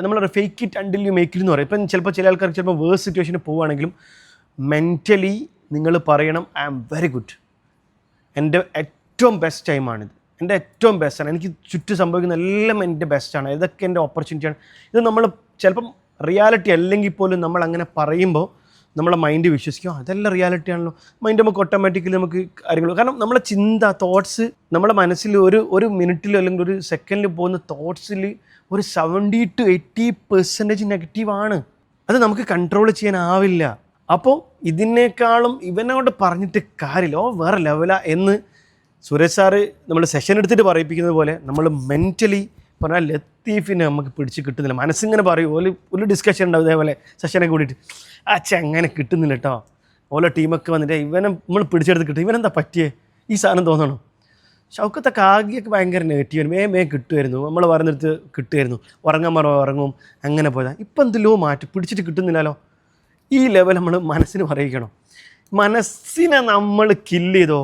നമ്മൾ fake it until you make it എന്ന് പറയും. ഇപ്പം ചിലപ്പോൾ ചില ആൾക്കാർക്ക് ചിലപ്പോൾ വേഴ്സ് സിറ്റുവേഷനിൽ പോവുകയാണെങ്കിലും മെൻ്റലി നിങ്ങൾ പറയണം ഐ ആം വെരി ഗുഡ്, എൻ്റെ ഏറ്റവും ബെസ്റ്റ് ടൈമാണിത്, എൻ്റെ ഏറ്റവും ബെസ്റ്റാണ്, എനിക്ക് ചുറ്റും സംഭവിക്കുന്ന എല്ലാം എൻ്റെ ബെസ്റ്റാണ്, ഇതൊക്കെ എൻ്റെ ഓപ്പർച്യൂണിറ്റിയാണ്. ഇത് നമ്മൾ ചിലപ്പം റിയാലിറ്റി അല്ലെങ്കിൽ പോലും നമ്മൾ അങ്ങനെ പറയുമ്പോൾ നമ്മളെ മൈൻഡ് വിശ്വസിക്കും അതെല്ലാം റിയാലിറ്റി ആണല്ലോ. മൈൻഡ് നമുക്ക് ഓട്ടോമാറ്റിക്കലി നമുക്ക് കാര്യങ്ങൾ, കാരണം നമ്മളെ ചിന്ത തോട്ട്സ് നമ്മളെ മനസ്സിൽ ഒരു മിനിറ്റിലോ അല്ലെങ്കിൽ ഒരു സെക്കൻഡിൽ പോകുന്ന തോട്ട്സിൽ ഒരു 70 to 80% നെഗറ്റീവാണ്. അത് നമുക്ക് കൺട്രോൾ ചെയ്യാനാവില്ല. അപ്പോൾ ഇതിനേക്കാളും ഇവനോട് പറഞ്ഞിട്ട് കാര്യമില്ല, വേറെ ലെവലാ എന്ന് സുരേഷ് സാറ് നമ്മൾ സെഷൻ എടുത്തിട്ട് പറയിപ്പിക്കുന്നത് പോലെ നമ്മൾ മെൻ്റലി പറഞ്ഞാൽ ലത്തീഫിനെ നമുക്ക് പിടിച്ച് കിട്ടുന്നില്ല. മനസ്സിങ്ങനെ പറയും, ഒരു ഡിസ്കഷൻ ഉണ്ടാവും ഇതേപോലെ സെഷനൊക്കെ കൂടിയിട്ട്, അങ്ങനെ കിട്ടുന്നില്ല കേട്ടോ, ഓരോ ടീമൊക്കെ വന്നിട്ട് ഇവനെ നമ്മൾ പിടിച്ചെടുത്ത് കിട്ടും, ഇവനെന്താ പറ്റിയേ ഈ സാധനം തോന്നണം. ഷൗക്കത്തൊക്കെ ആകിയൊക്കെ ഭയങ്കര നെഗറ്റീവ്, വേഗം കിട്ടുമായിരുന്നു, നമ്മൾ പറഞ്ഞെടുത്ത് കിട്ടുമായിരുന്നു, ഉറങ്ങും അങ്ങനെ പോയതാണ്. ഇപ്പം എന്തെല്ലോ മാറ്റി പിടിച്ചിട്ട് കിട്ടുന്നില്ലല്ലോ. ഈ ലെവൽ നമ്മൾ മനസ്സിന് പറയിക്കണം. മനസ്സിനെ നമ്മൾ കില്ല് ചെയ്തോ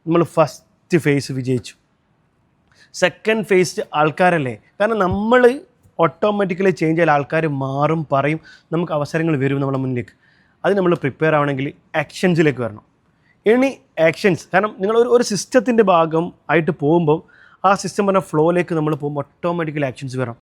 നമ്മൾ ഫസ്റ്റ് ഫേസ് വിജയിച്ചു. സെക്കൻഡ് ഫേസ് ആൾക്കാരല്ലേ, കാരണം നമ്മൾ ഓട്ടോമാറ്റിക്കലി ചേഞ്ച് ആയാൽ ആൾക്കാർ മാറും, പറയും, നമുക്ക് അവസരങ്ങൾ വരും നമ്മളെ മുന്നിലേക്ക്. അത് നമ്മൾ പ്രിപ്പയർ ആവണമെങ്കിൽ ആക്ഷൻസിലേക്ക് വരണം. ഇനി ആക്ഷൻസ്, കാരണം നിങ്ങൾ ഒരു സിസ്റ്റത്തിൻ്റെ ഭാഗം ആയിട്ട് പോകുമ്പോൾ ആ സിസ്റ്റം പറഞ്ഞ ഫ്ലോയിലേക്ക് നമ്മൾ പോകുമ്പോൾ ഓട്ടോമാറ്റിക്കലി ആക്ഷൻസ് വരണം.